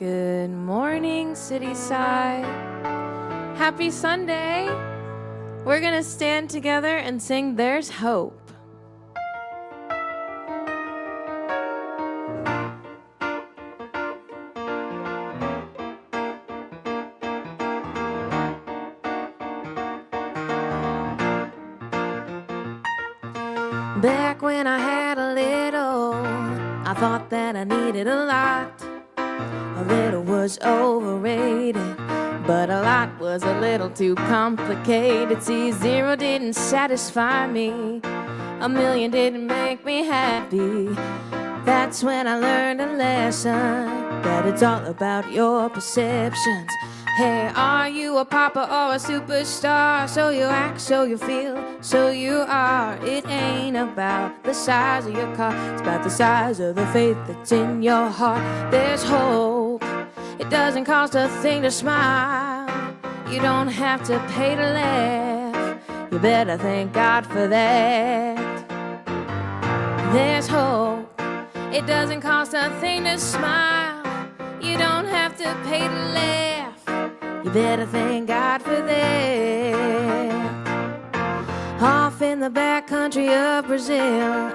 Good morning, Cityside. Happy Sunday. We're going to stand together and sing There's Hope. Back when I had a little, I thought that I needed a lot. A little was overrated, but a lot was a little too complicated. See, zero didn't satisfy me, a million didn't make me happy. That's when I learned a lesson, that it's all about your perceptions. Hey, are you a pauper or a superstar? So you act, so you feel, so you are. It ain't about the size of your car, it's about the size of the faith that's in your heart. There's hope, it doesn't cost a thing to smile. You don't have to pay to laugh, you better thank God for that. There's hope, it doesn't cost a thing to smile. You don't have to pay to laugh, you better thank God for that. Off in the back country of Brazil,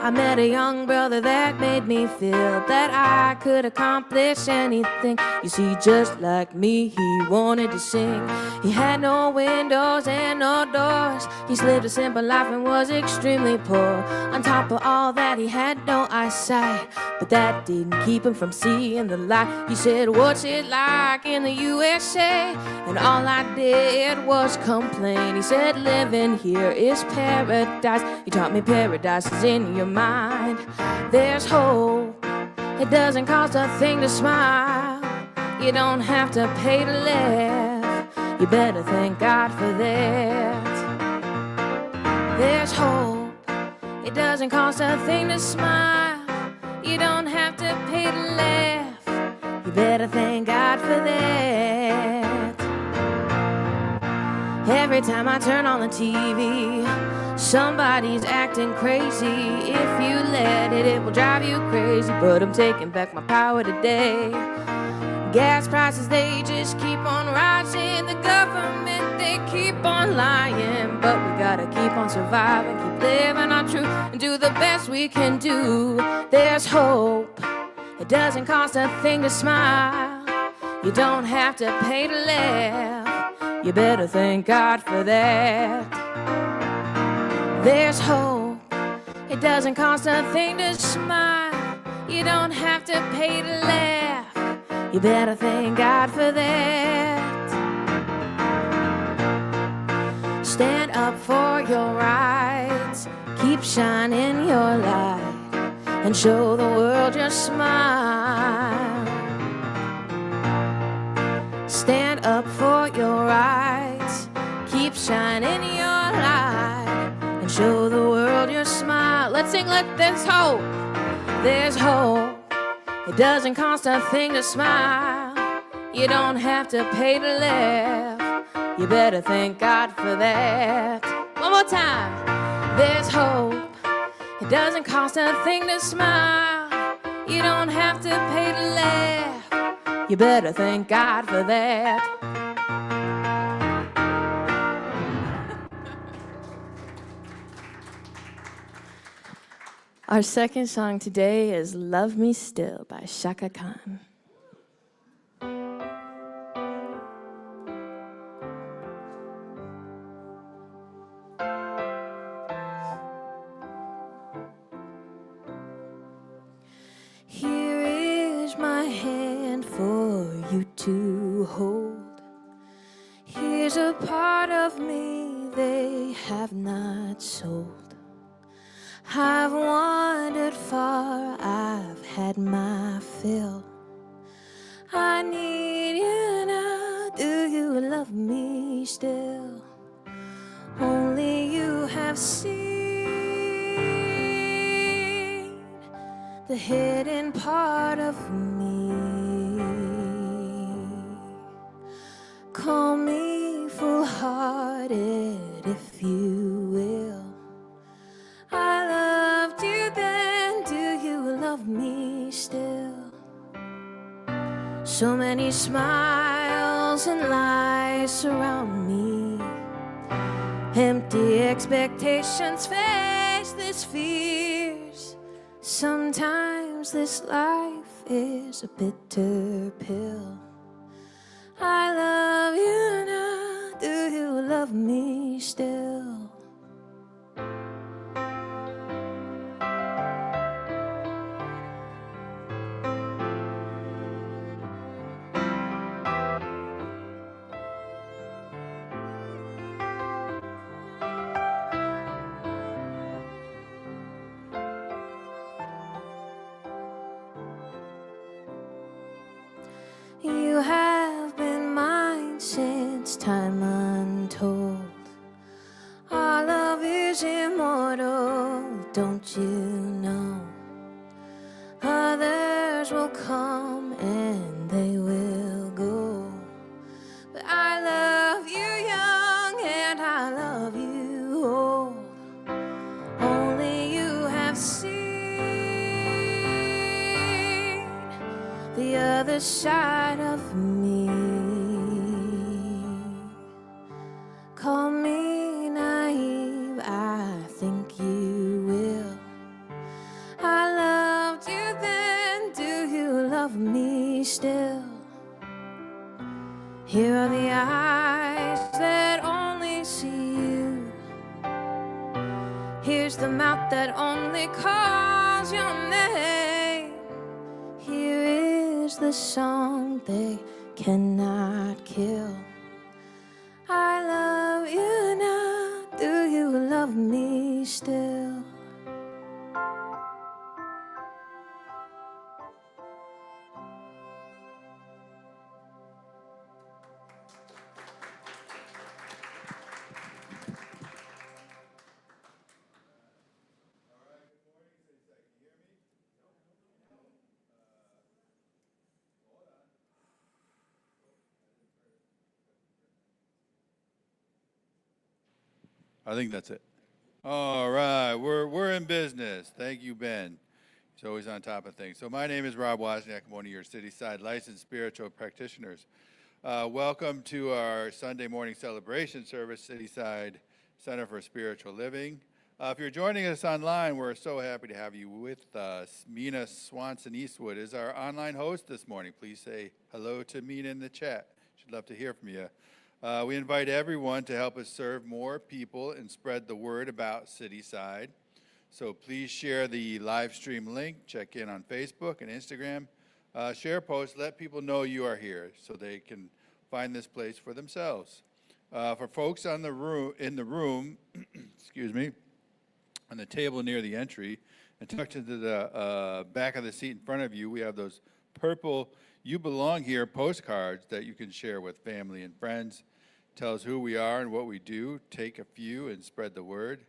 I met a young brother that made me feel that I could accomplish anything. You see, just like me, he wanted to sing. He had no windows and no doors. He's lived a simple life and was extremely poor. On top of all that, he had no eyesight, but that didn't keep him from seeing the light. He said, what's it like in the USA? And all I did was complain. He said, living here is paradise. He taught me paradise is in your mind. There's hope, it doesn't cost a thing to smile. You don't have to pay to laugh, you better thank God for that. There's hope, it doesn't cost a thing to smile. You don't have to pay to laugh, you better thank God for that. Every time I turn on the TV, somebody's acting crazy. If you let it, it will drive you crazy. But I'm taking back my power today. Gas prices, they just keep on rising. The government, they keep on lying. But we gotta keep on surviving, keep living our truth, and do the best we can do. There's hope, it doesn't cost a thing to smile. You don't have to pay to laugh, you better thank God for that. There's hope, it doesn't cost a thing to smile. You don't have to pay to laugh, you better thank God for that. Stand up for your rights, keep shining your light, and show the world your smile. Stand up for your rights, keep shining your light, and show the world your smile. Let's sing, there's hope. There's hope, it doesn't cost a thing to smile. You don't have to pay to laugh, you better thank God for that. One more time. There's hope, it doesn't cost a thing to smile. You don't have to pay to laugh, you better thank God for that. Our second song today is Love Me Still by Shaka Khan. Here is my hand for you to hold. Here's a part of me they have not sold. I've wandered far, I've had my fill. I need you now, do you love me still? Only you have seen the hidden part of me. Call me foolhardy if you will. I loved you then, do you love me still? So many smiles and lies surround me. Empty expectations, faceless fears. Sometimes this life is a bitter pill. I love you now, do you love me still? You have been mine since time untold. Our love is immortal, don't you know? Others will come and they will go, but I love you young and I love you old. Only you have seen the other side of me. Call me naive, I think you will. I loved you then, do you love me still? Here are the eyes that only see you. Here's the mouth that only calls your name. Here is the song they cannot kill. I love you now, do you love me still? I think that's it. All right, we're in business. Thank you, Ben. He's always on top of things. So my name is Rob Wozniak. I'm one of your Cityside licensed spiritual practitioners. Welcome to our Sunday morning celebration service, Cityside Center for Spiritual Living. If you're joining us online, we're so happy to have you with us. Mina Swanson Eastwood is our online host this morning. Please say hello to Mina in the chat. She'd love to hear from you. We invite everyone to help us serve more people and spread the word about Cityside. So please share the live stream link, check in on Facebook and Instagram, share posts, let people know you are here so they can find this place for themselves. For folks in the room, excuse me, on the table near the entry and tucked into the back of the seat in front of you, we have those purple "You Belong Here" postcards that you can share with family and friends. Tell us who we are and what we do. Take a few and spread the word.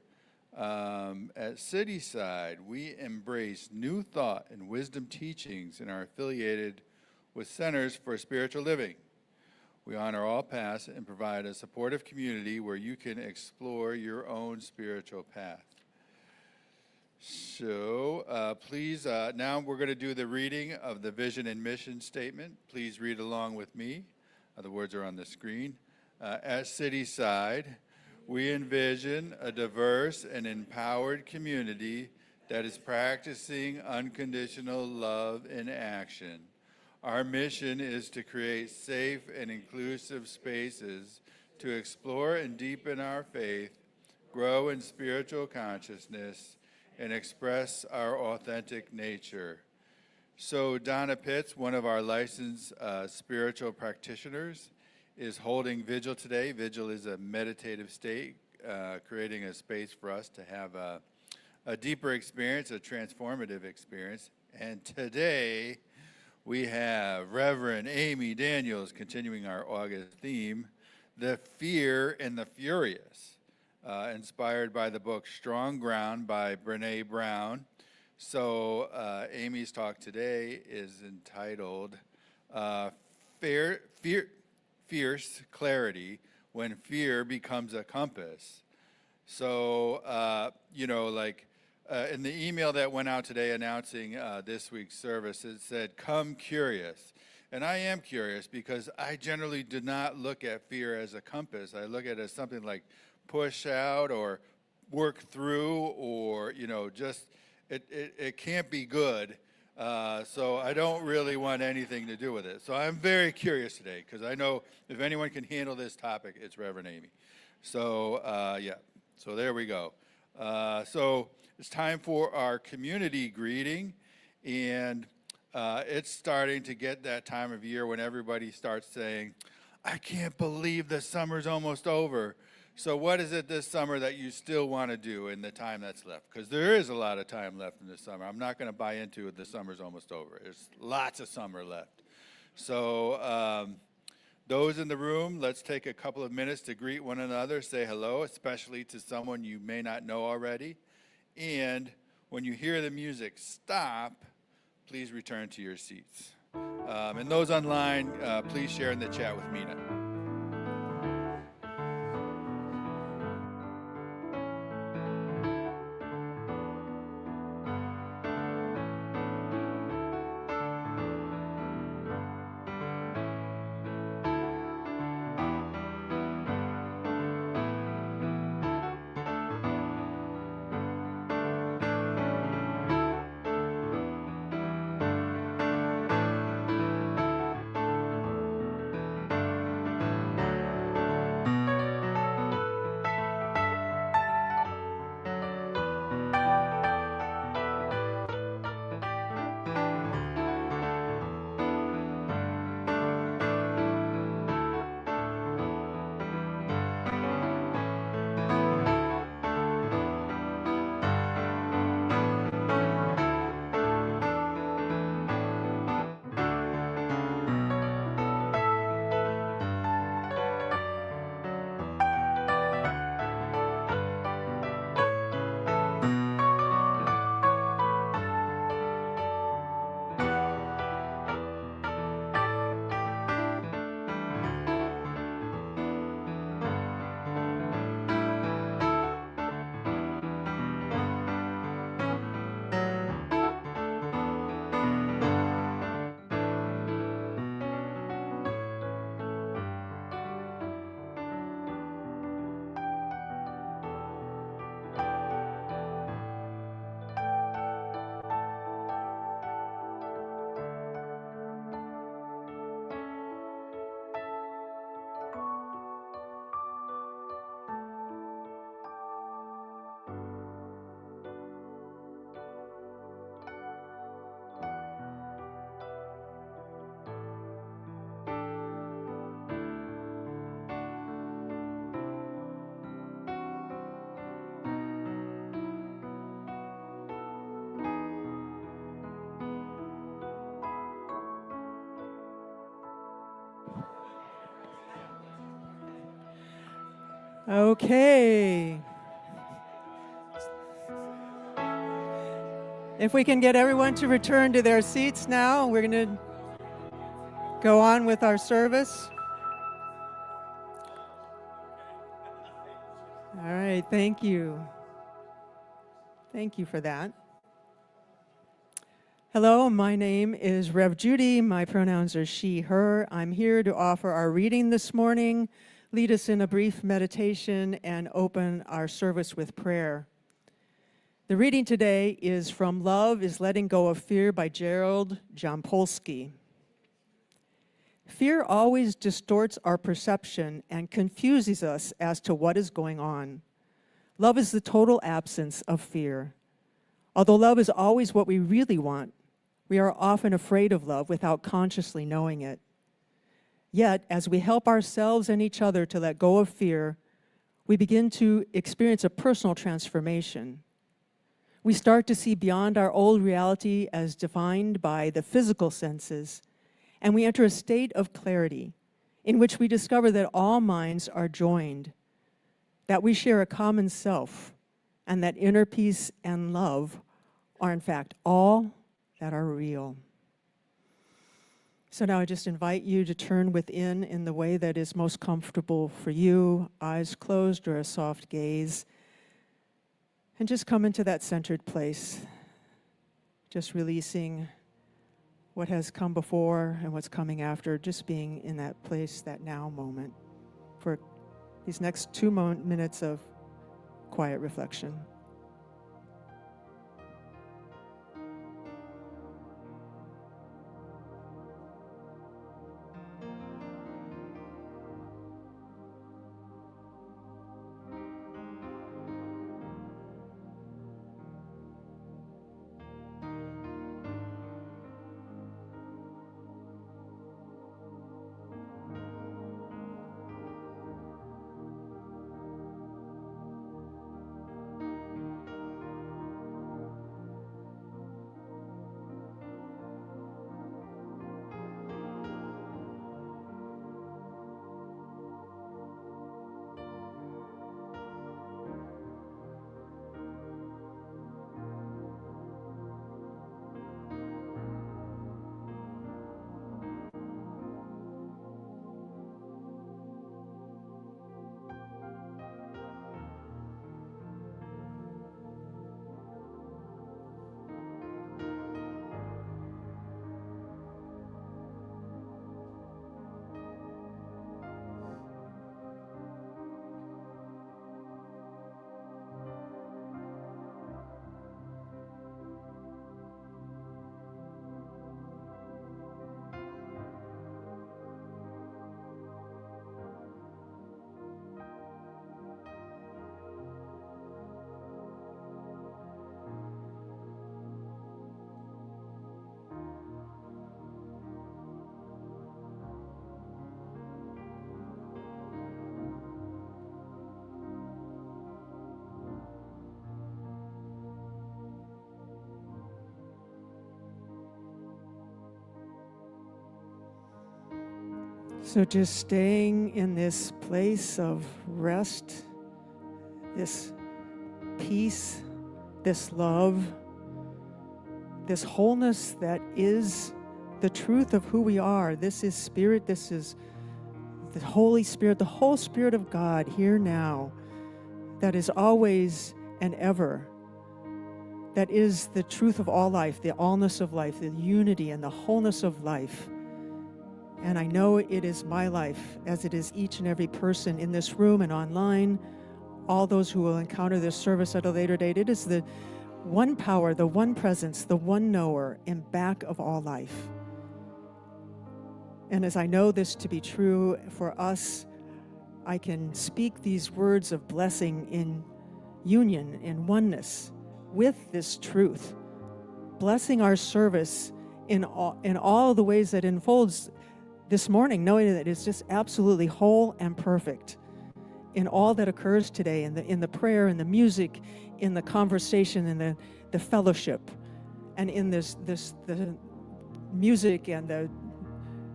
At Cityside, we embrace new thought and wisdom teachings and are affiliated with Centers for Spiritual Living. We honor all paths and provide a supportive community where you can explore your own spiritual path. So please, now we're going to do the reading of the vision and mission statement. Please read along with me. The words are on the screen. At Cityside, we envision a diverse and empowered community that is practicing unconditional love in action. Our mission is to create safe and inclusive spaces to explore and deepen our faith, grow in spiritual consciousness, and express our authentic nature. So Donna Pitts, one of our licensed spiritual practitioners, is holding vigil today. Vigil is a meditative state, creating a space for us to have a deeper experience, a transformative experience. And today we have Reverend Aimee Daniels continuing our August theme, The Fear and the Furious, inspired by the book Strong Ground by Brene Brown. So Aimee's talk today is entitled Fierce Clarity When Fear Becomes a Compass. So, in the email that went out today announcing this week's service, it said, "Come curious." And I am curious because I generally do not look at fear as a compass. I look at it as something like push out or work through, or, just it can't be good. So I don't really want anything to do with it. So I'm very curious today because I know if anyone can handle this topic, it's Reverend Aimee. So yeah, so there we go. So it's time for our community greeting, and it's starting to get that time of year when everybody starts saying, I can't believe the summer's almost over. So what is it this summer that you still want to do in the time that's left? Because there is a lot of time left in the summer. I'm not going to buy into it, the summer's almost over. There's lots of summer left. So those in the room, let's take a couple of minutes to greet one another, say hello, especially to someone you may not know already. And when you hear the music stop, please return to your seats. And those online, please share in the chat with Mina. Okay. If we can get everyone to return to their seats now, we're going to go on with our service. All right, thank you. Thank you for that. Hello, my name is Rev Judy. My pronouns are she, her. I'm here to offer our reading this morning, lead us in a brief meditation, and open our service with prayer. The reading today is from Love is Letting Go of Fear by Gerald Jampolsky. Fear always distorts our perception and confuses us as to what is going on. Love is the total absence of fear. Although love is always what we really want, we are often afraid of love without consciously knowing it. Yet, as we help ourselves and each other to let go of fear, we begin to experience a personal transformation. We start to see beyond our old reality as defined by the physical senses, and we enter a state of clarity in which we discover that all minds are joined, that we share a common self, and that inner peace and love are in fact all that are real. So now I just invite you to turn within in the way that is most comfortable for you, eyes closed or a soft gaze, and just come into that centered place, just releasing what has come before and what's coming after, just being in that place, that now moment, for these next 2 minutes of quiet reflection. So just staying in this place of rest, this peace, this love, this wholeness that is the truth of who we are. This is Spirit, this is the Holy Spirit, the whole Spirit of God here now, that is always and ever. That is the truth of all life, the allness of life, the unity and the wholeness of life. And I know it is my life, as it is each and every person in this room and online, all those who will encounter this service at a later date. It is the one power, the one presence, the one knower in back of all life. And as I know this to be true for us, I can speak these words of blessing in union, in oneness with this truth, blessing our service in all the ways that unfolds this morning, knowing that it's just absolutely whole and perfect in all that occurs today, in the prayer, in the music, in the conversation, in the fellowship, and in the music and the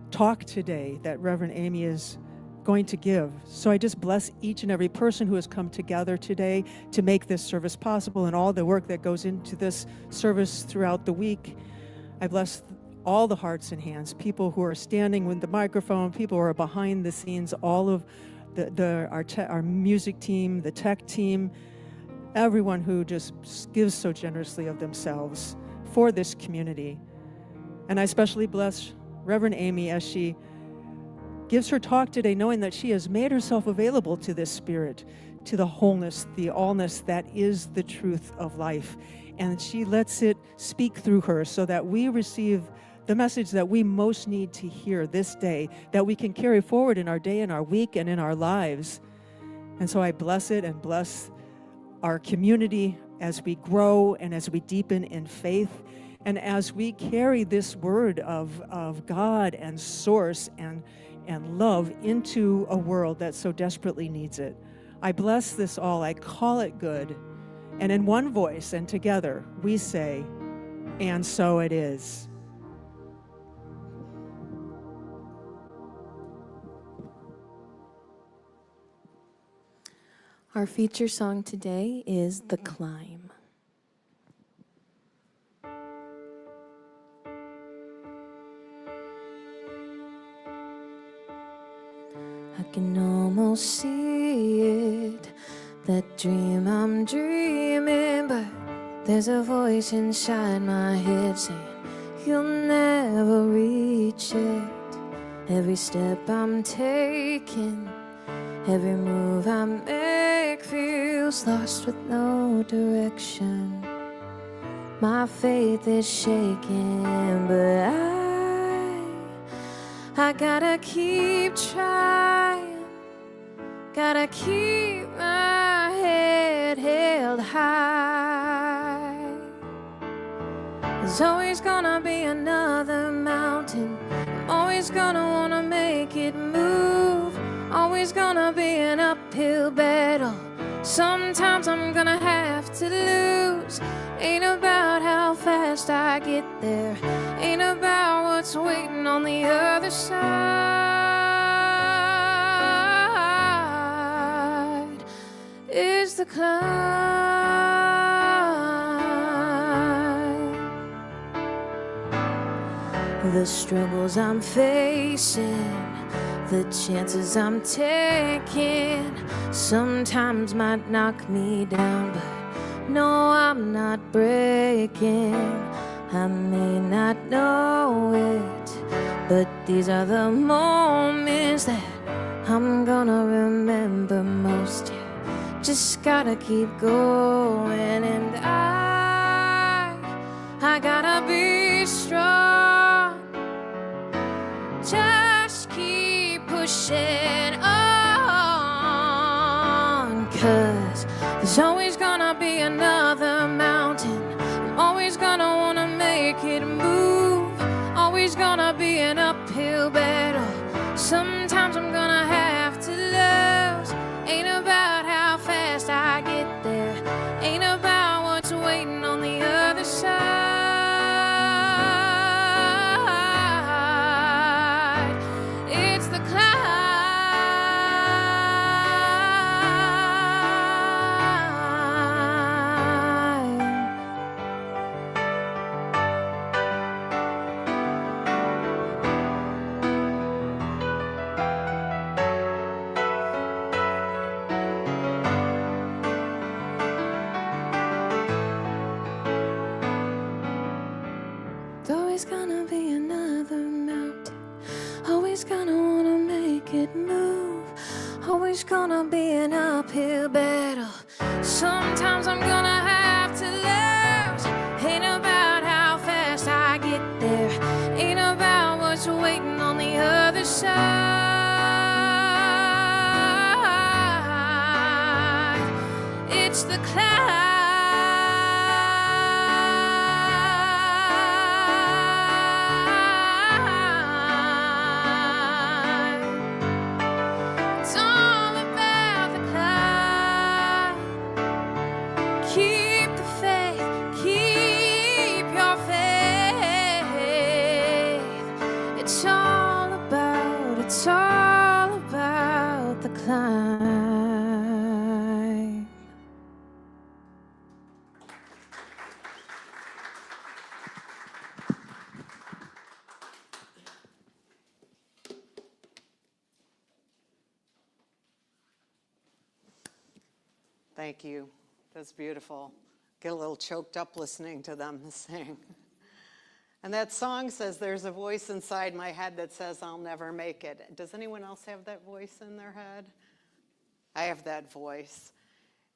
talk today that Reverend Aimee is going to give. So I just bless each and every person who has come together today to make this service possible, and all the work that goes into this service throughout the week. I bless all the hearts and hands, people who are standing with the microphone, people who are behind the scenes, all of our music team, the tech team, everyone who just gives so generously of themselves for this community. And I especially bless Reverend Aimee as she gives her talk today, knowing that she has made herself available to this Spirit, to the wholeness, the allness that is the truth of life. And she lets it speak through her so that we receive the message that we most need to hear this day, that we can carry forward in our day, in our week, and in our lives. And so I bless it and bless our community as we grow and as we deepen in faith, and as we carry this word of God and source and love into a world that so desperately needs it. I bless this all. I call it good. And in one voice and together, we say, and so it is. Our feature song today is The Climb. I can almost see it, that dream I'm dreaming, but there's a voice inside my head saying, you'll never reach it. Every step I'm taking, every move I make feels lost with no direction. My faith is shaking, but I gotta keep trying. Gotta keep my head held high. There's always gonna be another mountain. I'm always gonna wanna make it move. Always gonna be an uphill battle. Sometimes I'm gonna have to lose. Ain't about how fast I get there. Ain't about what's waiting on the other side. It's the climb. The struggles I'm facing, the chances I'm taking, sometimes might knock me down, but no, I'm not breaking. I may not know it, but these are the moments that I'm gonna remember most. Yeah, just gotta keep going, and I gotta be strong. Just keep pushing on, 'cause there's always gonna be another mountain. I'm always gonna wanna make it move. Always gonna be an uphill battle. Sometimes I'm gonna have to lose. Ain't about how fast I get there. Ain't about what's waiting on the other side. It's the climb. There's always gonna be another mountain. Always gonna wanna make it move. Always gonna be an uphill battle. Sometimes I'm gonna have to lose. Ain't about how fast I get there. Ain't about what's waiting on the other side. It's the climb. It's all about the climb. Keep the faith, keep your faith. It's all about the climb. Thank you. That's beautiful. Get a little choked up listening to them sing. And that song says, there's a voice inside my head that says I'll never make it. Does anyone else have that voice in their head? I have that voice.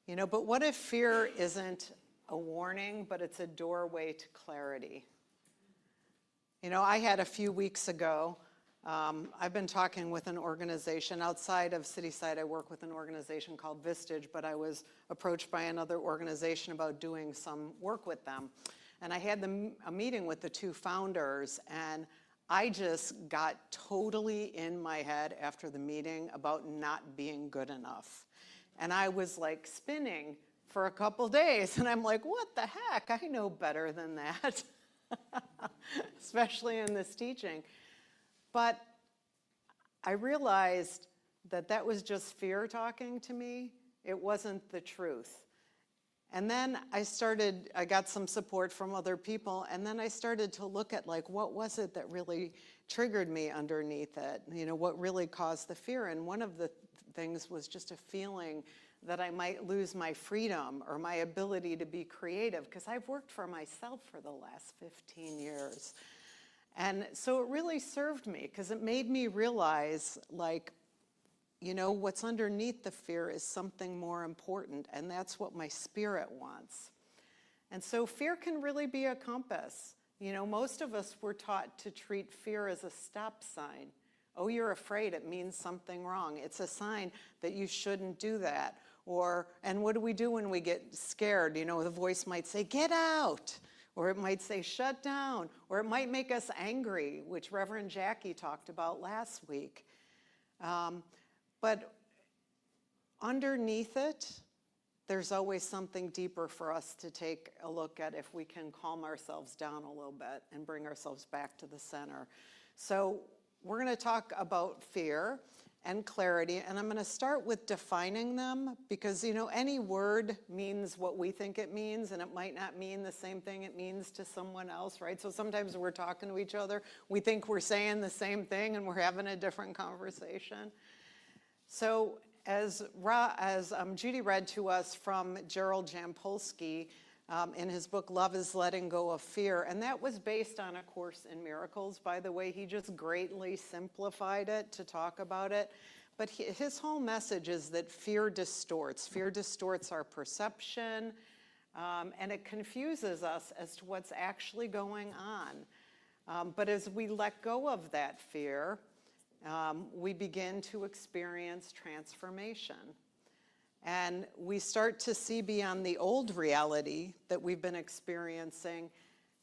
You know, but what if fear isn't a warning, but it's a doorway to clarity? You know, I had a few weeks ago, I've been talking with an organization outside of Cityside. I work with an organization called Vistage, but I was approached by another organization about doing some work with them. And I had a meeting with the two founders, and I just got totally in my head after the meeting about not being good enough. And I was like spinning for a couple days, and I'm like, what the heck? I know better than that, especially in this teaching. But I realized that that was just fear talking to me. It wasn't the truth. And then I got some support from other people, and then I started to look at, like, what was it that really triggered me underneath it? You know, what really caused the fear? And one of the things was just a feeling that I might lose my freedom or my ability to be creative, because I've worked for myself for the last 15 years. And so it really served me, because it made me realize, like, you know, what's underneath the fear is something more important, and that's what my spirit wants. And so fear can really be a compass. You know, most of us were taught to treat fear as a stop sign. Oh, you're afraid, it means something wrong. It's a sign that you shouldn't do that. Or, and what do we do when we get scared? You know, the voice might say, get out. Or it might say, shut down. Or it might make us angry, which Reverend Jackie talked about last week. But underneath it, there's always something deeper for us to take a look at if we can calm ourselves down a little bit and bring ourselves back to the center. So we're going to talk about fear and clarity, and I'm going to start with defining them, because, you know, any word means what we think it means, and it might not mean the same thing it means to someone else, right? So sometimes we're talking to each other, we think we're saying the same thing, and we're having a different conversation. So as Judy read to us from Gerald Jampolsky in his book, Love is Letting Go of Fear, and that was based on A Course in Miracles, by the way. He just greatly simplified it to talk about it. But his whole message is that fear distorts. Fear distorts our perception, and it confuses us as to what's actually going on. But as we let go of that fear, we begin to experience transformation. And we start to see beyond the old reality that we've been experiencing,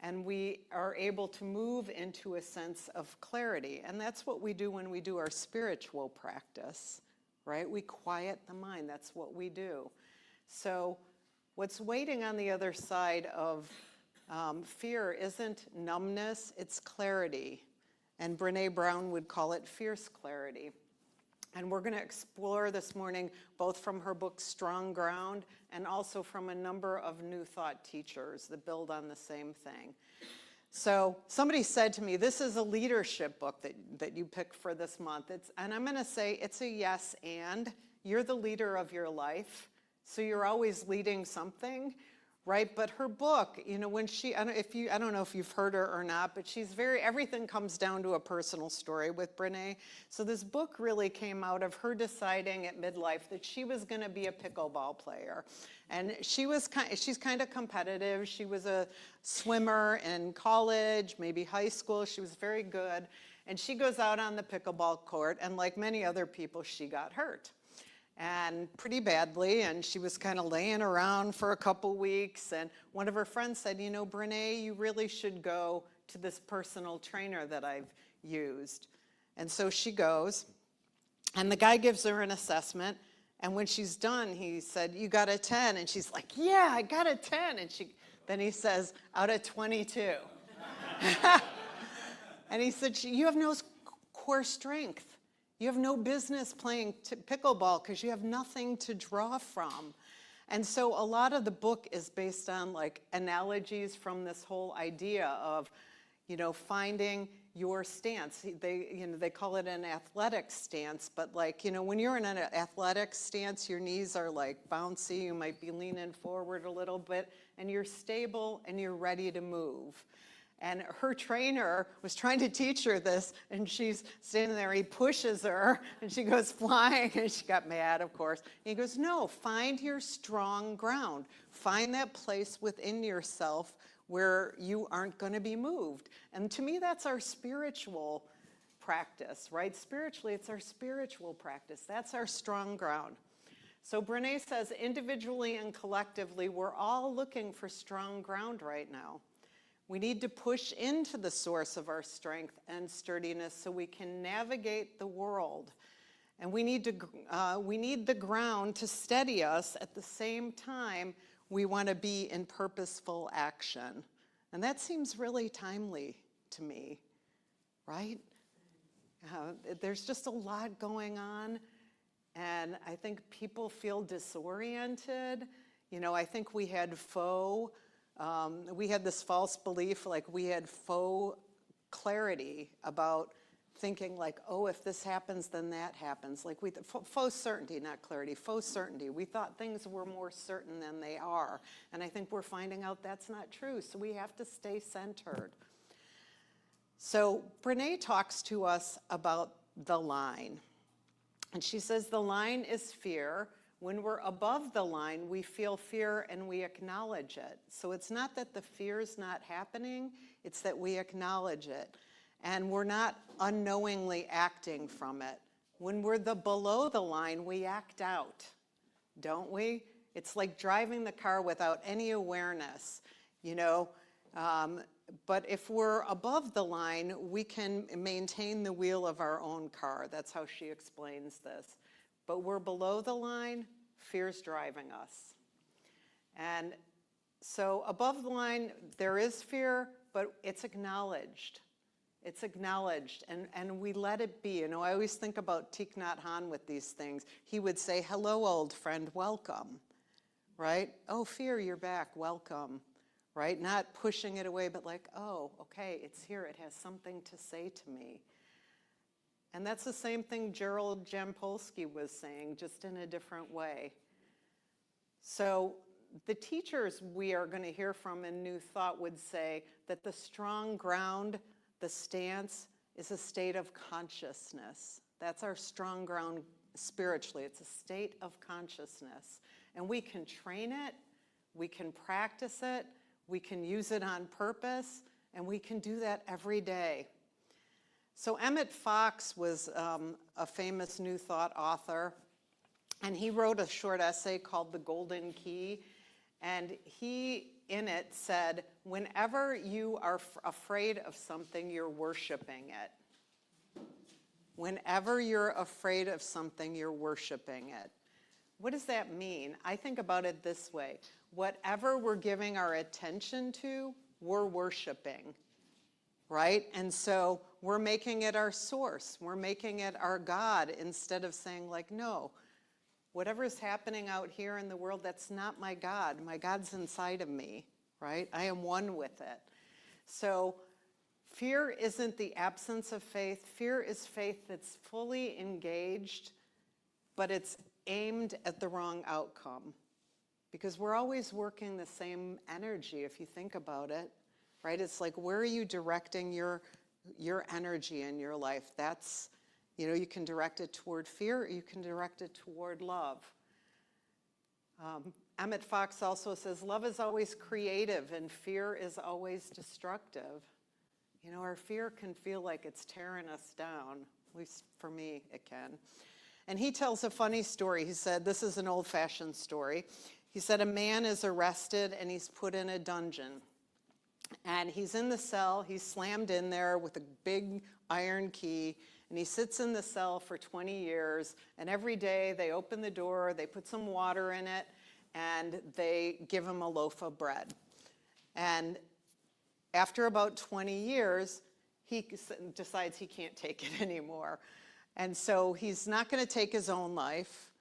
and we are able to move into a sense of clarity. And that's what we do when we do our spiritual practice, right? We quiet the mind. That's what we do. So what's waiting on the other side of fear isn't numbness, it's clarity. And Brené Brown would call it fierce clarity. And we're going to explore this morning both from her book, Strong Ground, and also from a number of New Thought teachers that build on the same thing. So somebody said to me, this is a leadership book that you picked for this month. And I'm going to say it's a yes and. You're the leader of your life, so you're always leading something. Right, but her book, you know, when I don't know if you've heard her or not, but everything comes down to a personal story with Brené. So this book really came out of her deciding at midlife that she was going to be a pickleball player. And she's kind of competitive. She was a swimmer in college, maybe high school. She was very good. And she goes out on the pickleball court, and like many other people, she got hurt. And pretty badly, and she was kind of laying around for a couple weeks, and one of her friends said, you know, Brené, you really should go to this personal trainer that I've used. And so she goes, and the guy gives her an assessment, and when she's done, he said, you got a 10, and she's like, yeah, I got a 10, and then he says, out of 22. And he said, you have no core strength. You have no business playing pickleball because you have nothing to draw from. And so a lot of the book is based on like analogies from this whole idea of, you know, finding your stance. They call it an athletic stance, but like, you know, when you're in an athletic stance, your knees are like bouncy, you might be leaning forward a little bit, and you're stable and you're ready to move. And her trainer was trying to teach her this, and she's standing there, he pushes her, and she goes flying, and she got mad, of course. And he goes, no, find your strong ground. Find that place within yourself where you aren't going to be moved. And to me, that's our spiritual practice, right? Spiritually, it's our spiritual practice. That's our strong ground. So Brené says, individually and collectively, we're all looking for strong ground right now. We need to push into the source of our strength and sturdiness so we can navigate the world. And we need the ground to steady us at the same time we want to be in purposeful action. And that seems really timely to me, right? There's just a lot going on, and I think people feel disoriented. You know, I think we had this false belief, like we had faux clarity about thinking like, oh, if this happens, then that happens. Like faux certainty, not clarity, faux certainty. We thought things were more certain than they are. And I think we're finding out that's not true. So we have to stay centered. So Brene talks to us about the line. And she says the line is fear. When we're above the line, we feel fear and we acknowledge it. So it's not that the fear's not happening, it's that we acknowledge it. And we're not unknowingly acting from it. When we're below the line, we act out, don't we? It's like driving the car without any awareness, you know. But if we're above the line, we can maintain the wheel of our own car. That's how she explains this. But we're below the line, fear's driving us. And so above the line, there is fear, but it's acknowledged. It's acknowledged, and we let it be. You know, I always think about Thich Nhat Hanh with these things. He would say, hello, old friend, welcome, right? Oh, fear, you're back, welcome, right? Not pushing it away, but like, oh, okay, it's here. It has something to say to me. And that's the same thing Gerald Jampolsky was saying, just in a different way. So the teachers we are going to hear from in New Thought would say that the strong ground, the stance, is a state of consciousness. That's our strong ground spiritually. It's a state of consciousness. And we can train it, we can practice it, we can use it on purpose, and we can do that every day. So Emmett Fox was a famous New Thought author, and he wrote a short essay called The Golden Key, and he, in it, said, whenever you are afraid of something, you're worshiping it. Whenever you're afraid of something, you're worshiping it. What does that mean? I think about it this way. Whatever we're giving our attention to, we're worshiping, right? And so we're making it our source. We're making it our God instead of saying like, no, whatever's happening out here in the world, that's not my God. My God's inside of me, right? I am one with it. So fear isn't the absence of faith. Fear is faith that's fully engaged, but it's aimed at the wrong outcome. Because we're always working the same energy, if you think about it, right? It's like, where are you directing your energy in your life? That's, you know, you can direct it toward fear, or you can direct it toward love. Emmett Fox also says, love is always creative and fear is always destructive. You know, our fear can feel like it's tearing us down. At least for me, it can. And he tells a funny story. He said, this is an old-fashioned story. He said, a man is arrested and he's put in a dungeon. And he's in the cell, he's slammed in there with a big iron key, and he sits in the cell for 20 years, and every day they open the door, they put some water in it, and they give him a loaf of bread. And after about 20 years, he decides he can't take it anymore. And so he's not going to take his own life,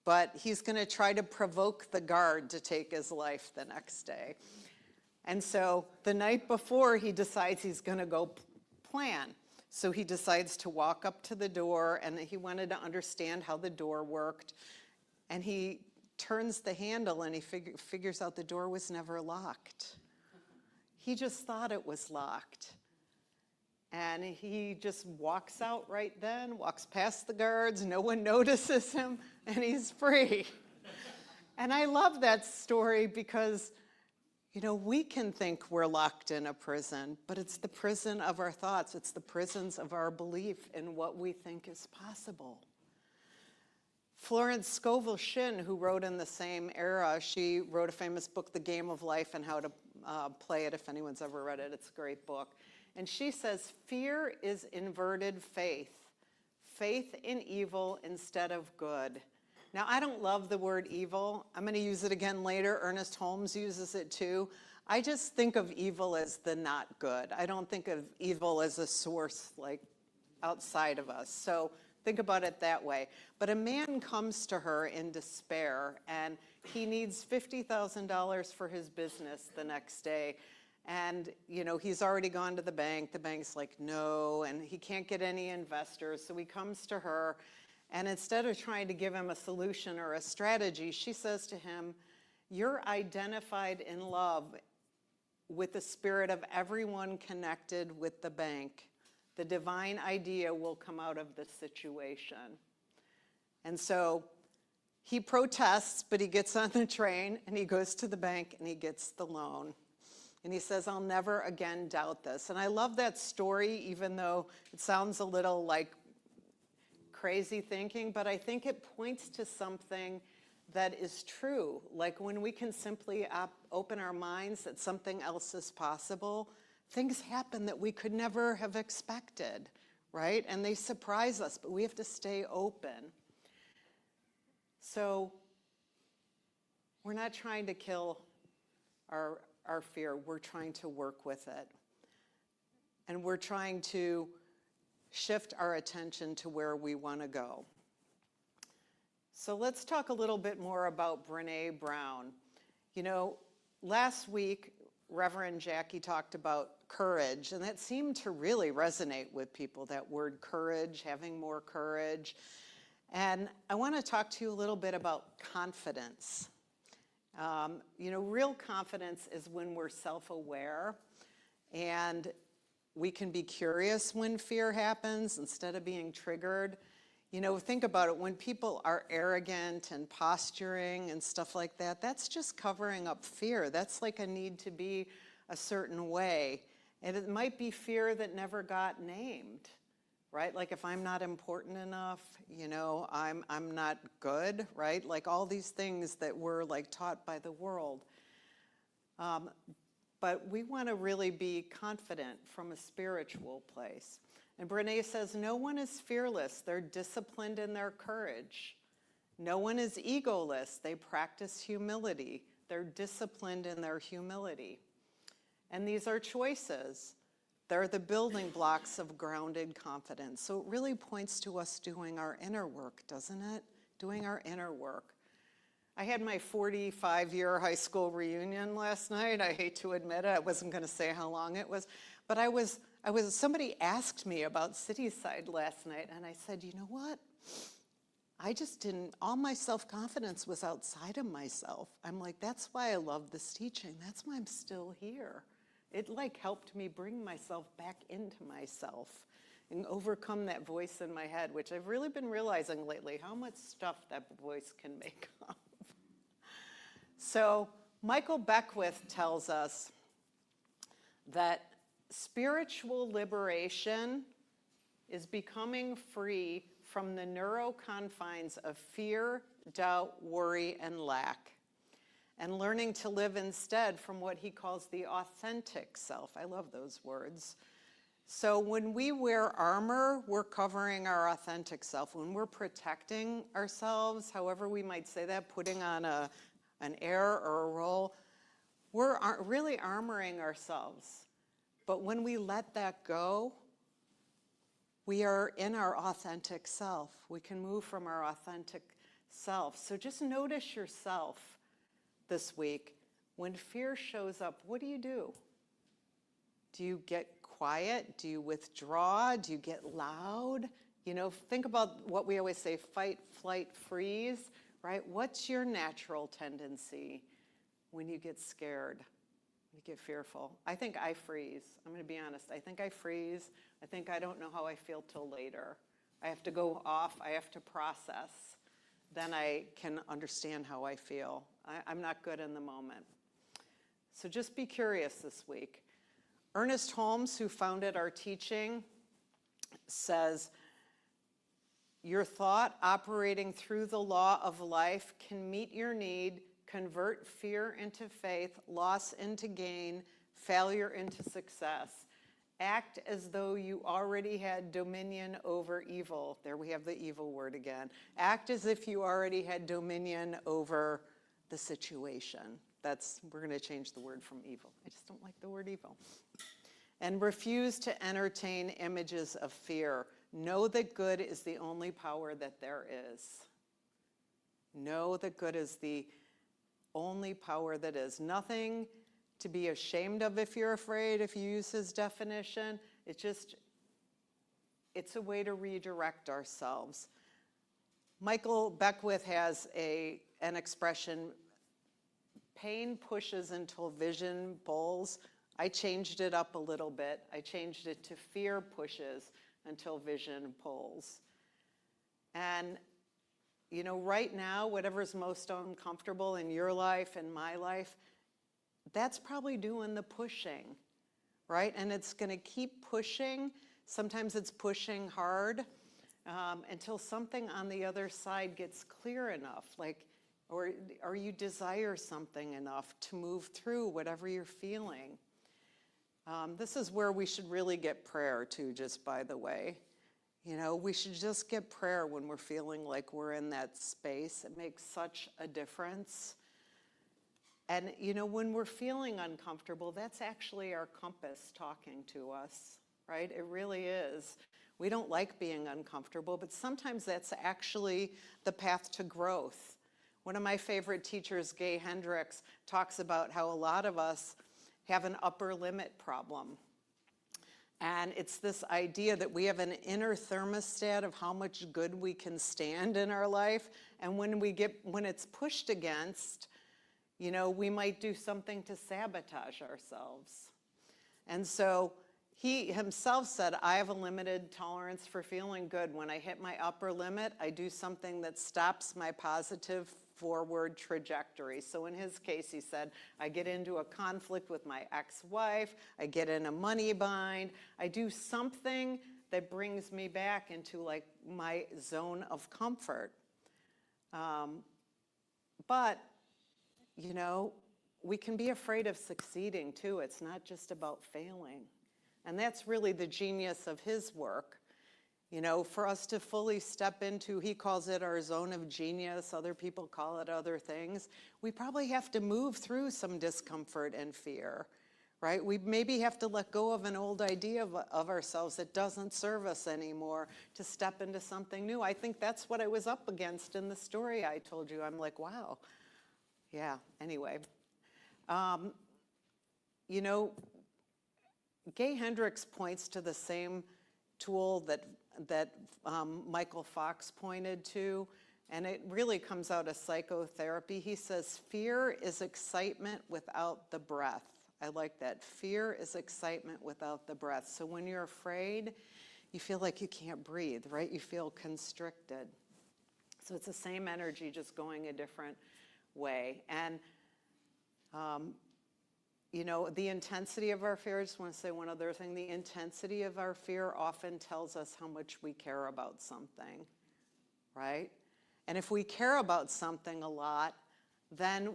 but he's going to try to provoke the guard to take his life the next day. And so the night before, he decides he's going to go plan. So he decides to walk up to the door, and he wanted to understand how the door worked. And he turns the handle, and he figures out the door was never locked. He just thought it was locked. And he just walks out right then, walks past the guards, no one notices him, and he's free. And I love that story because, you know, we can think we're locked in a prison, but it's the prison of our thoughts. It's the prisons of our belief in what we think is possible. Florence Scovel Shinn, who wrote in the same era, she wrote a famous book, The Game of Life, and How to Play It, if anyone's ever read it. It's a great book. And she says, fear is inverted faith. Faith in evil instead of good. Now, I don't love the word evil. I'm going to use it again later. Ernest Holmes uses it too. I just think of evil as the not good. I don't think of evil as a source like outside of us. So think about it that way. But a man comes to her in despair, and he needs $50,000 for his business the next day. And, he's already gone to the bank. The bank's like, no, and he can't get any investors. So he comes to her, and instead of trying to give him a solution or a strategy, she says to him, you're identified in love with the spirit of everyone connected with the bank. The divine idea will come out of this situation. And so he protests, but he gets on the train and he goes to the bank and he gets the loan. And he says, I'll never again doubt this. And I love that story, even though it sounds a little like crazy thinking, but I think it points to something that is true. Like when we can simply open our minds that something else is possible, things happen that we could never have expected, right? And they surprise us, but we have to stay open. So we're not trying to kill our fear. We're trying to work with it. And we're trying to shift our attention to where we want to go. So let's talk a little bit more about Brené Brown. Last week, Reverend Jackie talked about courage, and that seemed to really resonate with people, that word courage, having more courage. And I want to talk to you a little bit about confidence. Real confidence is when we're self-aware, and we can be curious when fear happens instead of being triggered. Think about it. When people are arrogant and posturing and stuff like that, that's just covering up fear. That's like a need to be a certain way. And it might be fear that never got named, right? Like if I'm not important enough, I'm not good, right? Like all these things that we're like taught by the world. But we want to really be confident from a spiritual place. And Brené says, no one is fearless. They're disciplined in their courage. No one is egoless. They practice humility. They're disciplined in their humility. And these are choices. They're the building blocks of grounded confidence. So it really points to us doing our inner work, doesn't it? Doing our inner work. I had my 45-year high school reunion last night. I hate to admit it. I wasn't going to say how long it was. But somebody asked me about Cityside last night, and I said, you know what? I just didn't, all my self-confidence was outside of myself. I'm like, that's why I love this teaching. That's why I'm still here. It helped me bring myself back into myself and overcome that voice in my head, which I've really been realizing lately, how much stuff that voice can make up. So Michael Beckwith tells us that spiritual liberation is becoming free from the narrow confines of fear, doubt, worry, and lack, and learning to live instead from what he calls the authentic self. I love those words. So when we wear armor, we're covering our authentic self. When we're protecting ourselves, however we might say that, putting on an air or a role, we're really armoring ourselves. But when we let that go, we are in our authentic self. We can move from our authentic self. So just notice yourself this week. When fear shows up, what do? Do you get quiet? Do you withdraw? Do you get loud? Think about what we always say, fight, flight, freeze, right? What's your natural tendency when you get scared? You get fearful. I think I freeze. I'm going to be honest. I think I freeze. I think I don't know how I feel till later. I have to go off. I have to process. Then I can understand how I feel. I'm not good in the moment. So just be curious this week. Ernest Holmes, who founded our teaching, says, your thought operating through the law of life can meet your need, convert fear into faith, loss into gain, failure into success. Act as though you already had dominion over evil. There we have the evil word again. Act as if you already had dominion over the situation. We're going to change the word from evil. I just don't like the word evil. And refuse to entertain images of fear. Know that good is the only power that there is. Know that good is the only power that is. Nothing to be ashamed of if you're afraid, if you use his definition. It's a way to redirect ourselves. Michael Beckwith has an expression, pain pushes until vision pulls. I changed it up a little bit. I changed it to fear pushes until vision pulls. And, you know, right now, whatever's most uncomfortable in your life and my life, that's probably doing the pushing, right? And it's going to keep pushing. Sometimes it's pushing hard until something on the other side gets clear enough, or you desire something enough to move through whatever you're feeling. This is where we should really get prayer too, just by the way. You know, we should just get prayer when we're feeling like we're in that space. It makes such a difference. And, you know, when we're feeling uncomfortable, that's actually our compass talking to us, right? It really is. We don't like being uncomfortable, but sometimes that's actually the path to growth. One of my favorite teachers, Gay Hendricks, talks about how a lot of us have an upper limit problem. And it's this idea that we have an inner thermostat of how much good we can stand in our life. And when it's pushed against, you know, we might do something to sabotage ourselves. And so he himself said, I have a limited tolerance for feeling good. When I hit my upper limit, I do something that stops my positive forward trajectory. So in his case, he said, I get into a conflict with my ex-wife, I get in a money bind, I do something that brings me back into like my zone of comfort. But, you know, we can be afraid of succeeding too. It's not just about failing. And that's really the genius of his work. You know, for us to fully step into, he calls it our zone of genius, other people call it other things, we probably have to move through some discomfort and fear, right? We maybe have to let go of an old idea of ourselves that doesn't serve us anymore to step into something new. I think that's what I was up against in the story I told you. I'm like, wow. Yeah, anyway. You know, Gay Hendricks points to the same tool that Michael Fox pointed to, and it really comes out of psychotherapy. He says, fear is excitement without the breath. I like that. Fear is excitement without the breath. So when you're afraid, you feel like you can't breathe, right? You feel constricted. So it's the same energy, just going a different way. And you know, the intensity of our fear, I just want to say one other thing. The intensity of our fear often tells us how much we care about something, right? And if we care about something a lot, then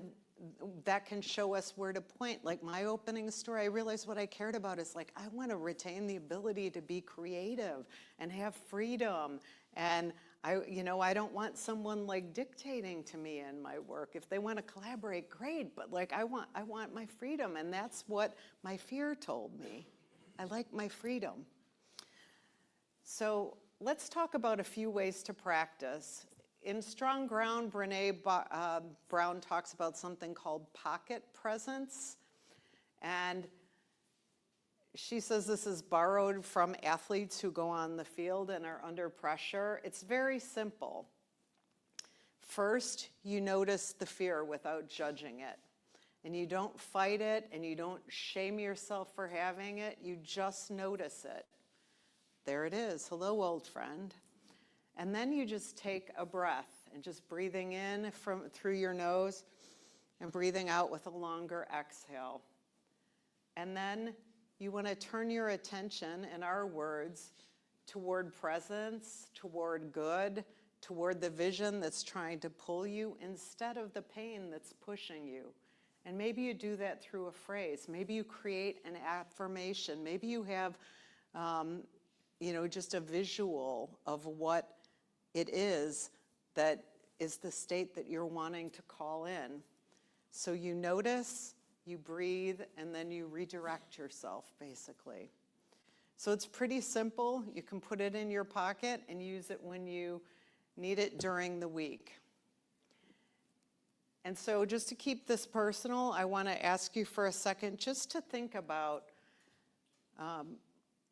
that can show us where to point. Like my opening story, I realized what I cared about is like, I want to retain the ability to be creative and have freedom. And I don't want someone like dictating to me in my work. If they want to collaborate, great, but like I want my freedom, and that's what my fear told me. I like my freedom. So let's talk about a few ways to practice. In Strong Ground, Brené Brown talks about something called pocket presence, and she says this is borrowed from athletes who go on the field and are under pressure. It's very simple. First, you notice the fear without judging it. And you don't fight it, and you don't shame yourself for having it. You just notice it. There it is. Hello, old friend. And then you just take a breath, and just breathing in through your nose and breathing out with a longer exhale. And then you want to turn your attention, in our words, toward presence, toward good, toward the vision that's trying to pull you instead of the pain that's pushing you. And maybe you do that through a phrase. Maybe you create an affirmation. Maybe you have, just a visual of what it is that is the state that you're wanting to call in. So you notice, you breathe, and then you redirect yourself, basically. So it's pretty simple. You can put it in your pocket and use it when you need it during the week. And so just to keep this personal, I want to ask you for a second just to think about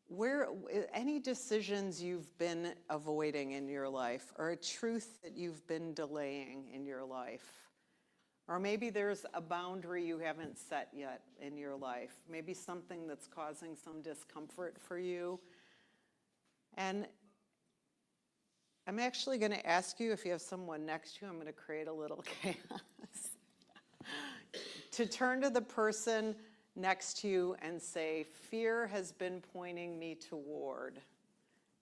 where any decisions you've been avoiding in your life, or a truth that you've been delaying in your life. Or maybe there's a boundary you haven't set yet in your life. Maybe something that's causing some discomfort for you. And I'm actually going to ask you, if you have someone next to you, I'm going to create a little chaos, to turn to the person next to you and say, fear has been pointing me toward.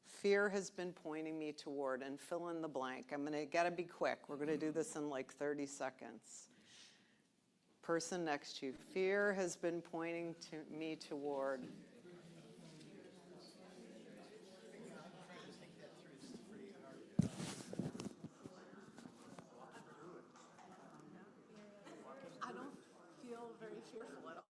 Fear has been pointing me toward, and fill in the blank. Gotta be quick. We're gonna do this in like 30 seconds. Person next to you, fear has been pointing to me toward. I don't feel very fearful at all.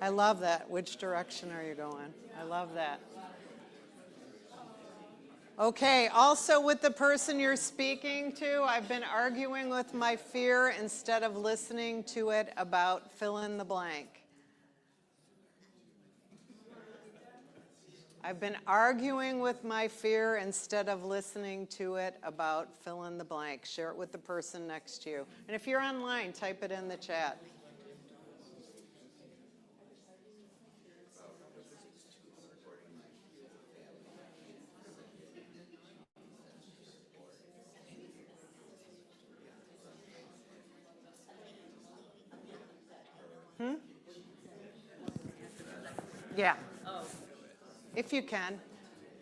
I love that. Which direction are you going? I love that. Okay, also with the person you're speaking to, I've been arguing with my fear instead of listening to it about fill in the blank. I've been arguing with my fear instead of listening to it about fill in the blank. Share it with the person next to you. And if you're online, type it in the chat. Yeah. If you can.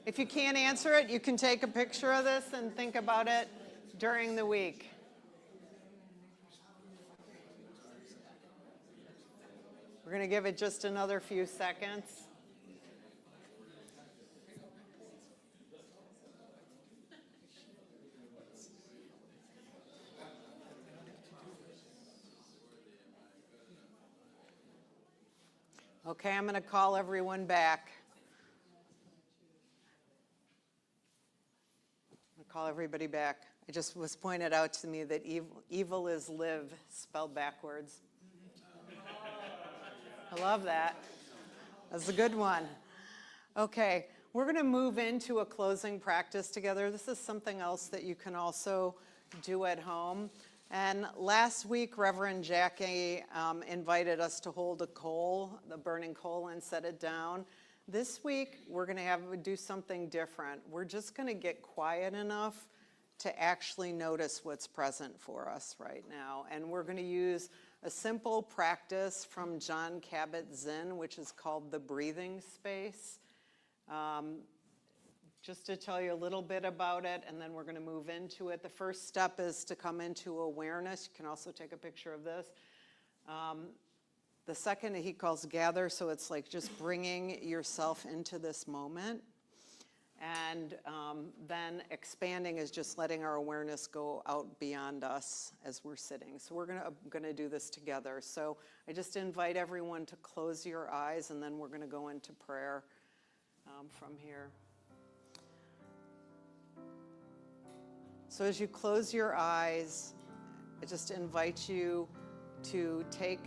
If you can't answer it, you can take a picture of this and think about it during the week. We're going to give it just another few seconds. Okay, I'm going to call everyone back. Call everybody back. It just was pointed out to me that evil is live, spelled backwards. I love that. That's a good one. Okay, we're going to move into a closing practice together. This is something else that you can also do at home. And last week, Reverend Jackie invited us to hold a coal, the burning coal, and set it down. This week, we're going to do something different. We're just going to get quiet enough to actually notice what's present for us right now. And we're going to use a simple practice from John Kabat-Zinn, which is called the breathing space. Just to tell you a little bit about it, and then we're going to move into it. The first step is to come into awareness. You can also take a picture of this. The second he calls gather, so it's like just bringing yourself into this moment. And then expanding is just letting our awareness go out beyond us as we're sitting. So we're gonna do this together. So I just invite everyone to close your eyes, and then we're gonna go into prayer from here. So as you close your eyes, I just invite you to take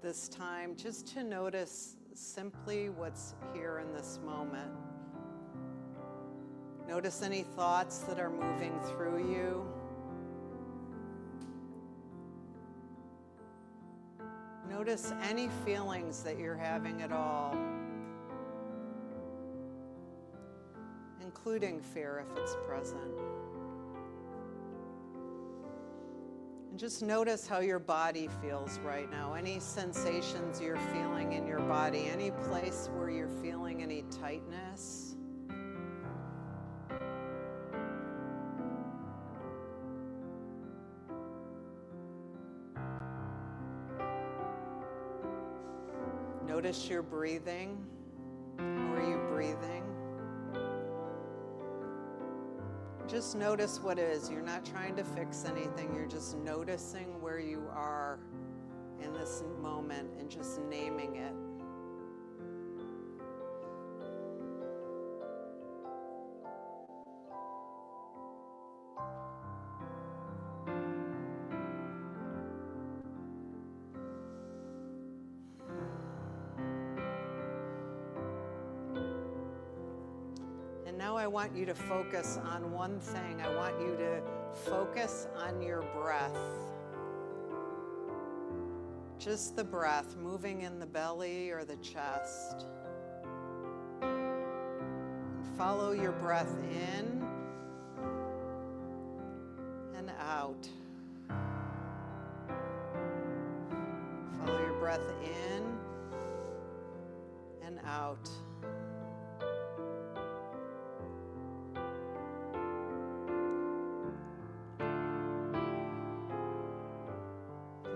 this time just to notice simply what's here in this moment. Notice any thoughts that are moving through you. Notice any feelings that you're having at all, including fear if it's present. And just notice how your body feels right now. Any sensations you're feeling in your body, any place where you're feeling any tightness. Notice your breathing. How are you breathing? Just notice what is. You're not trying to fix anything. You're just noticing where you are in this moment and just naming it. And now I want you to focus on one thing. I want you to focus on your breath. Just the breath moving in the belly or the chest. And follow your breath in and out. Follow your breath in and out.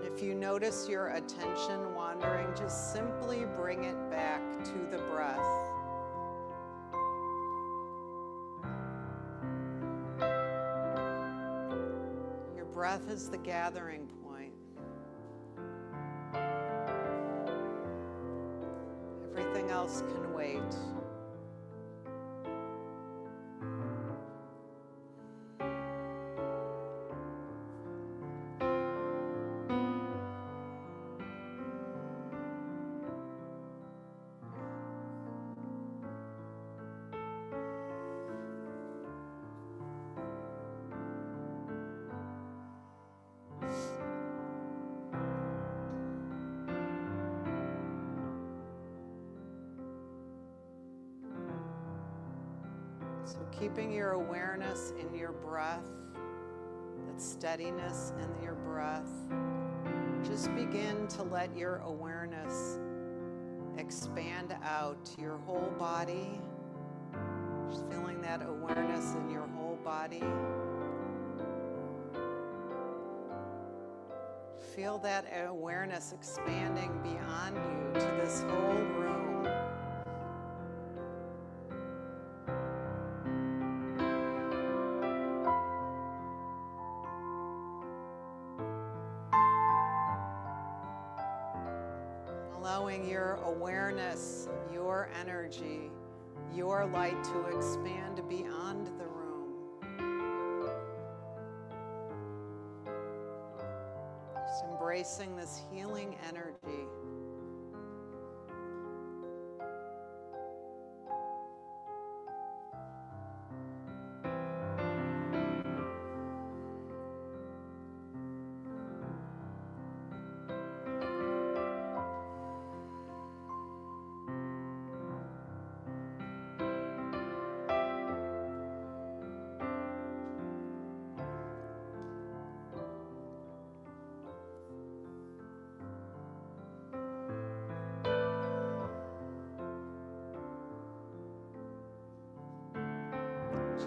If you notice your attention wandering, just simply bring it back to the breath. Your breath is the gathering point. Everything else can wait. So keeping your awareness in your breath, that steadiness in your breath, just begin to let your awareness expand out to your whole body. Just feeling that awareness in your whole body. Feel that awareness expanding beyond you to this whole room. Allowing your awareness, your energy, your light to expand beyond the room. Just embracing this healing energy.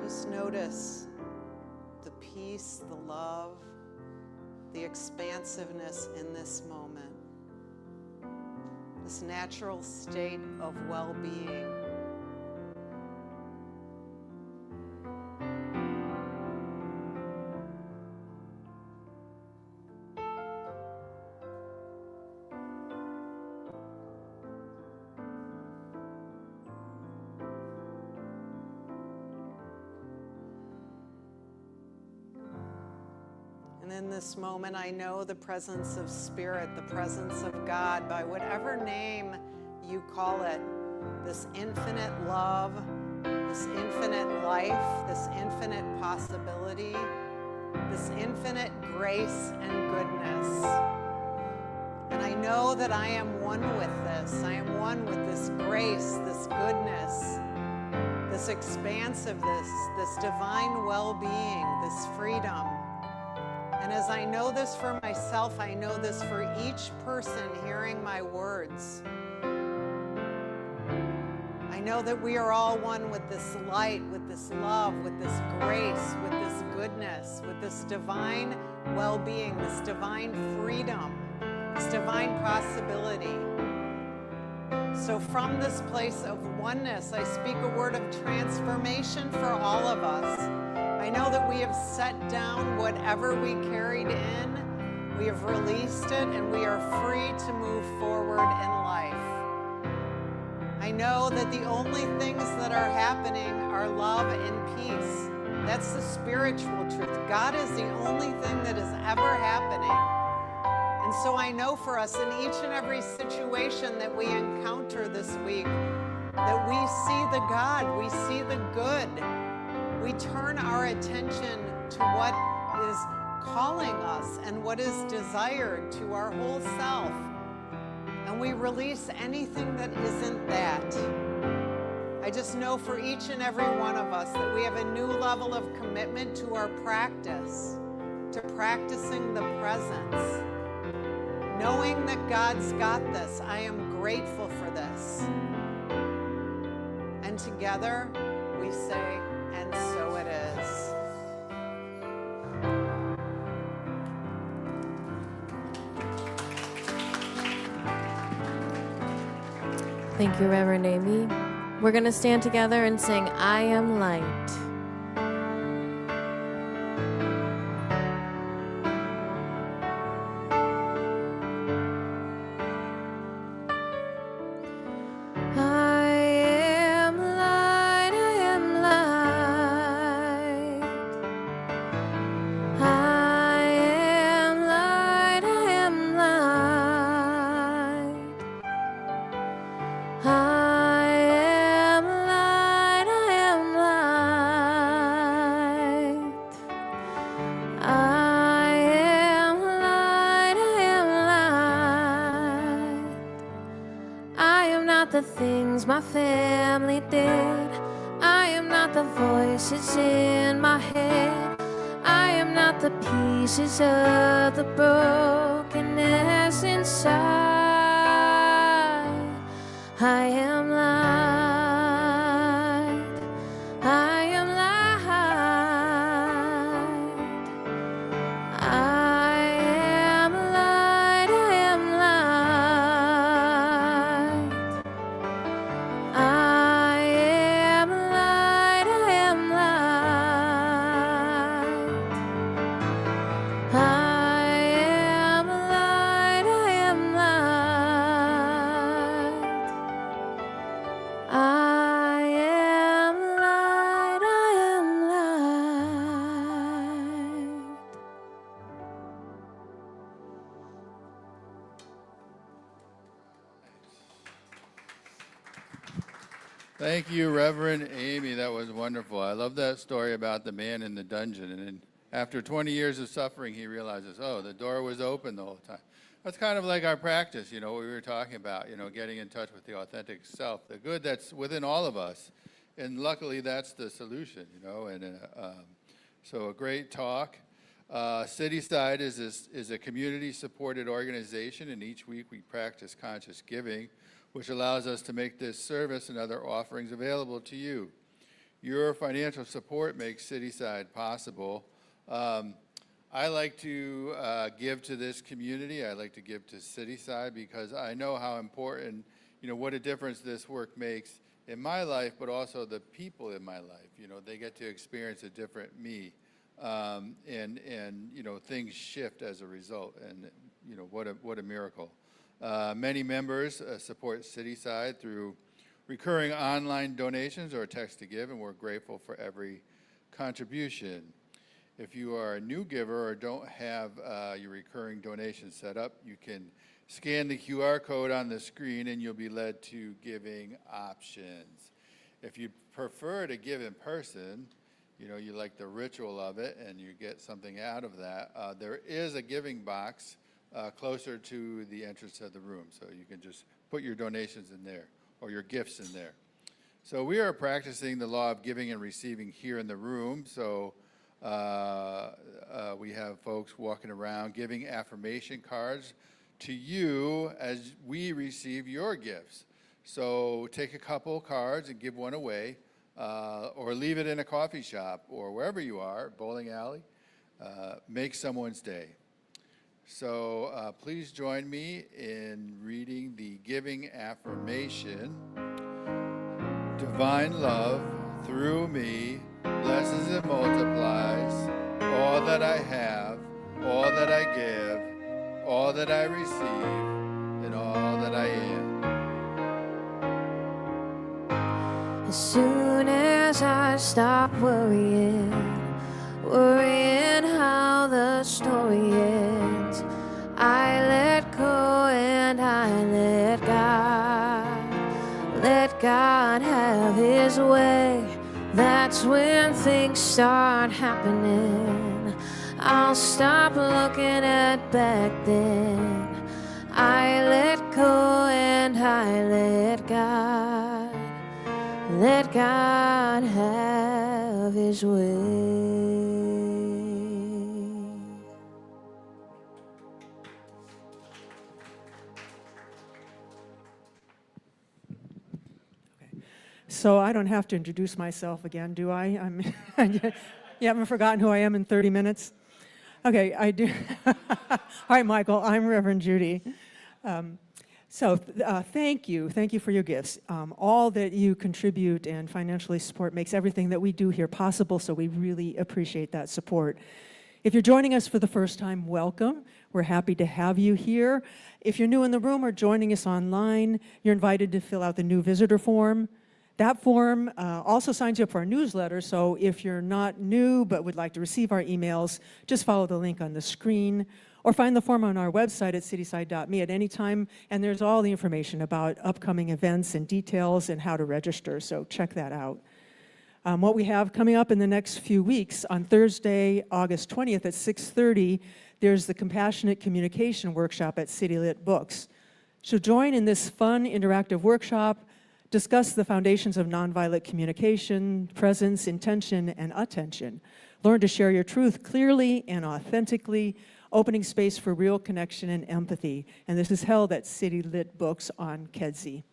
Just notice the peace, the love, the expansiveness in this moment. This natural state of well-being. And in this moment, I know the presence of Spirit, the presence of God, by whatever name you call it, this infinite love, this infinite life, this infinite possibility, this infinite grace and goodness. And I know that I am one with this. I am one with this grace, this goodness, this expansiveness, this divine well-being, this freedom. And as I know this for myself, I know this for each person hearing my words. I know that we are all one with this light, with this love, with this grace, with this goodness, with this divine well-being, this divine freedom, this divine possibility. So from this place of oneness, I speak a word of transformation for all of us. I know that we have set down whatever we carried in, we have released it, and we are free to move forward in life. I know that the only things that are happening are love and peace. That's the spiritual truth. God is the only thing that is ever happening. And so I know for us in each and every situation that we encounter this week, that we see the God, we see the good. We turn our attention to what is calling us and what is desired to our whole self. And we release anything that isn't that. I just know for each and every one of us that we have a new level of commitment to our practice, to practicing the presence. Knowing that God's got this, I am grateful for this. And together we say, and so it is. Thank you, Reverend Aimee. We're going to stand together and sing, I Am Light. The things my family did. I am not the voices in my head. I am not the pieces of the brokenness inside. I am light. I am light. I am light. I am light. I am light, I am light. I am light, I am light. I am light, I am light. Thank you, Reverend Aimee. That was wonderful. I love that story about the man in the dungeon. And then after 20 years of suffering, he realizes, oh, the door was open the whole time. That's kind of like our practice, what we were talking about, getting in touch with the authentic self, the good that's within all of us. And luckily, that's the solution, So a great talk. Cityside is a community-supported organization, and each week we practice conscious giving, which allows us to make this service and other offerings available to you. Your financial support makes Cityside possible. I like to give to this community. I like to give to Cityside because I know how important, what a difference this work makes in my life, but also the people in my life. They get to experience a different me. And things shift as a result. And, what a miracle. Many members support Cityside through recurring online donations or text to give, and we're grateful for every contribution. If you are a new giver or don't have your recurring donation set up, you can scan the QR code on the screen and you'll be led to giving options. If you prefer to give in person, you like the ritual of it and you get something out of that, there is a giving box closer to the entrance of the room. So you can just put your donations in there or your gifts in there. So we are practicing the law of giving and receiving here in the room. So we have folks walking around giving affirmation cards to you as we receive your gifts. So take a couple cards and give one away, or leave it in a coffee shop or wherever you are, bowling alley. Make someone's day. So please join me in reading the giving affirmation. Divine love through me blesses and multiplies all that I have, all that I give, all that I receive, and all that I am. As soon as I stop worrying how the story ends, I let go and I let God have His way. That's when things start happening. I'll stop looking at back then. I let go and I let God have His way. So I don't have to introduce myself again, do I? You haven't forgotten who I am in 30 minutes? Okay, I do. Hi, Michael. I'm Reverend Judy. Thank you. Thank you for your gifts. All that you contribute and financially support makes everything that we do here possible, so we really appreciate that support. If you're joining us for the first time, welcome. We're happy to have you here. If you're new in the room or joining us online, you're invited to fill out the new visitor form. That form also signs you up for our newsletter, so if you're not new but would like to receive our emails, just follow the link on the screen or find the form on our website at cityside.me at any time, and there's all the information about upcoming events and details and how to register, so check that out. What we have coming up in the next few weeks, on Thursday, August 20th at 6:30, there's the Compassionate Communication Workshop at City Lit Books. So join in this fun, interactive workshop. Discuss the foundations of nonviolent communication, presence, intention, and attention. Learn to share your truth clearly and authentically, opening space for real connection and empathy. And this is held at City Lit Books on Kedzie.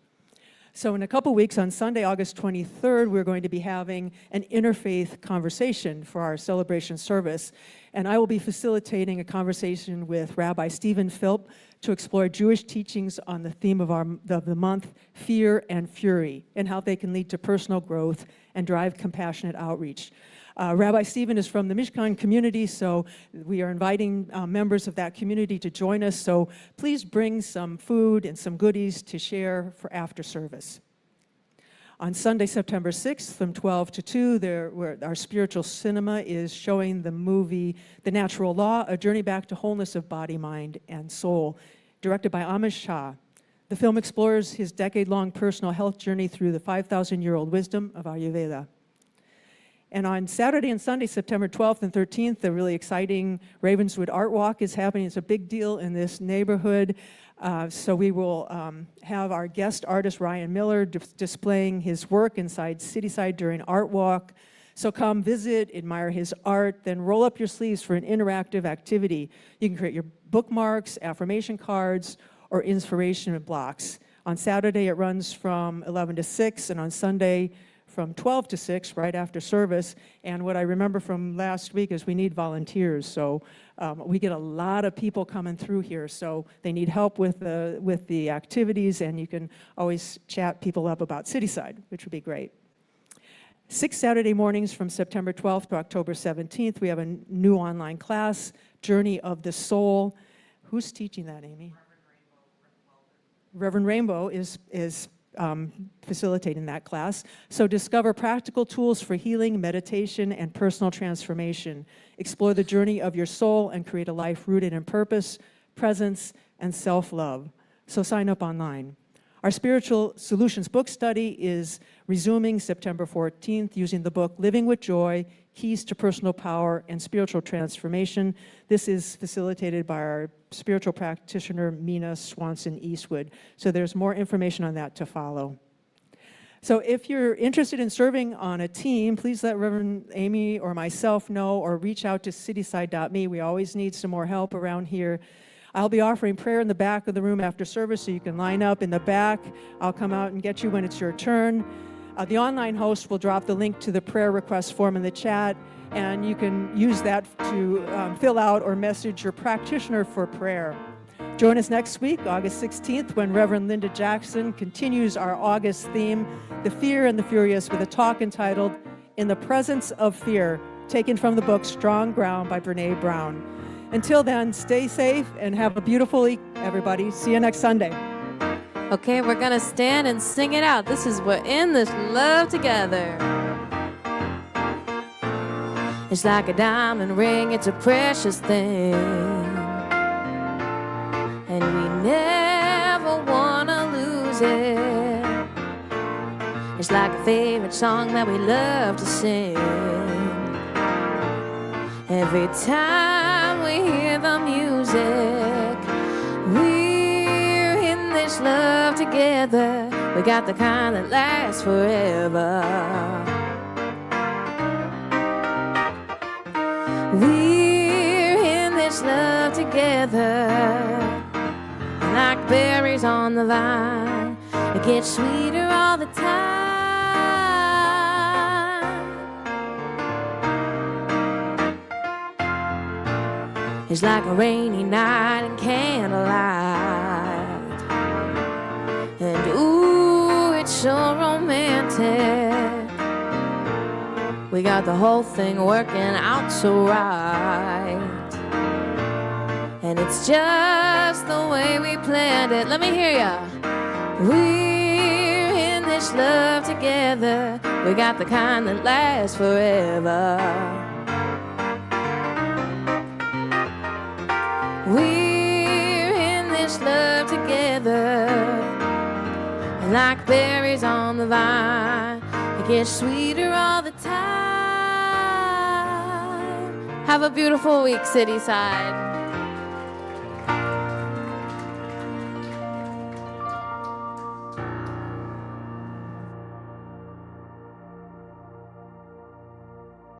So in a couple weeks, on Sunday, August 23rd, we're going to be having an interfaith conversation for our celebration service. And I will be facilitating a conversation with Rabbi Stephen Philp to explore Jewish teachings on the theme of the month, fear and fury, and how they can lead to personal growth and drive compassionate outreach. Rabbi Stephen is from the Mishkan community, so we are inviting members of that community to join us. So please bring some food and some goodies to share for after service. On Sunday, September 6th, from 12 to 2, our spiritual cinema is showing the movie The Natural Law, A Journey Back to Wholeness of Body, Mind, and Soul, directed by Amish Shah. The film explores his decade-long personal health journey through the 5,000-year-old wisdom of Ayurveda. And on Saturday and Sunday, September 12th and 13th, the really exciting Ravenswood Art Walk is happening. It's a big deal in this neighborhood. So we will have our guest artist, Ryan Miller, displaying his work inside Cityside during Art Walk. So come visit, admire his art, then roll up your sleeves for an interactive activity. You can create your bookmarks, affirmation cards, or inspiration blocks. On Saturday, it runs from 11 to 6, and on Sunday, from 12 to 6, right after service. And what I remember from last week is we need volunteers. So we get a lot of people coming through here. So they need help with the activities, and you can always chat people up about Cityside, which would be great. 6 Saturday mornings from September 12th to October 17th, we have a new online class, Journey of the Soul. Who's teaching that, Aimee? Reverend Rainbow is facilitating that class. So discover practical tools for healing, meditation, and personal transformation. Explore the journey of your soul and create a life rooted in purpose, presence, and self-love. So sign up online. Our Spiritual Solutions book study is resuming September 14th using the book Living with Joy, Keys to Personal Power and Spiritual Transformation. This is facilitated by our spiritual practitioner, Mina Swanson Eastwood. So there's more information on that to follow. So if you're interested in serving on a team, please let Reverend Aimee or myself know, or reach out to cityside.me. We always need some more help around here. I'll be offering prayer in the back of the room after service, so you can line up in the back. I'll come out and get you when it's your turn. The online host will drop the link to the prayer request form in the chat, and you can use that to fill out or message your practitioner for prayer. Join us next week, August 16th, when Reverend Linda Jackson continues our August theme, The Fear and the Furious, with a talk entitled, in the Presence of Fear, taken from the book Strong Ground by Brene Brown. Until then, stay safe and have a beautiful week, everybody. See you next Sunday. Okay, we're gonna stand and sing it out. This is We're in This Love Together. It's like a diamond ring, it's a precious thing, and we never wanna lose it. It's like a favorite song that we love to sing. Every time we hear the music, we're in this love together. We got the kind that lasts forever. We're in this love together. Like berries on the vine, it gets sweeter all the time. It's like a rainy night in candlelight, and ooh, it's so romantic. We got the whole thing working out so right, and it's just the way we planned it. Let me hear ya. We're in this love together. We got the kind that lasts forever. We're in this love together. And like berries on the vine, it gets sweeter all the time. Have a beautiful week, Cityside.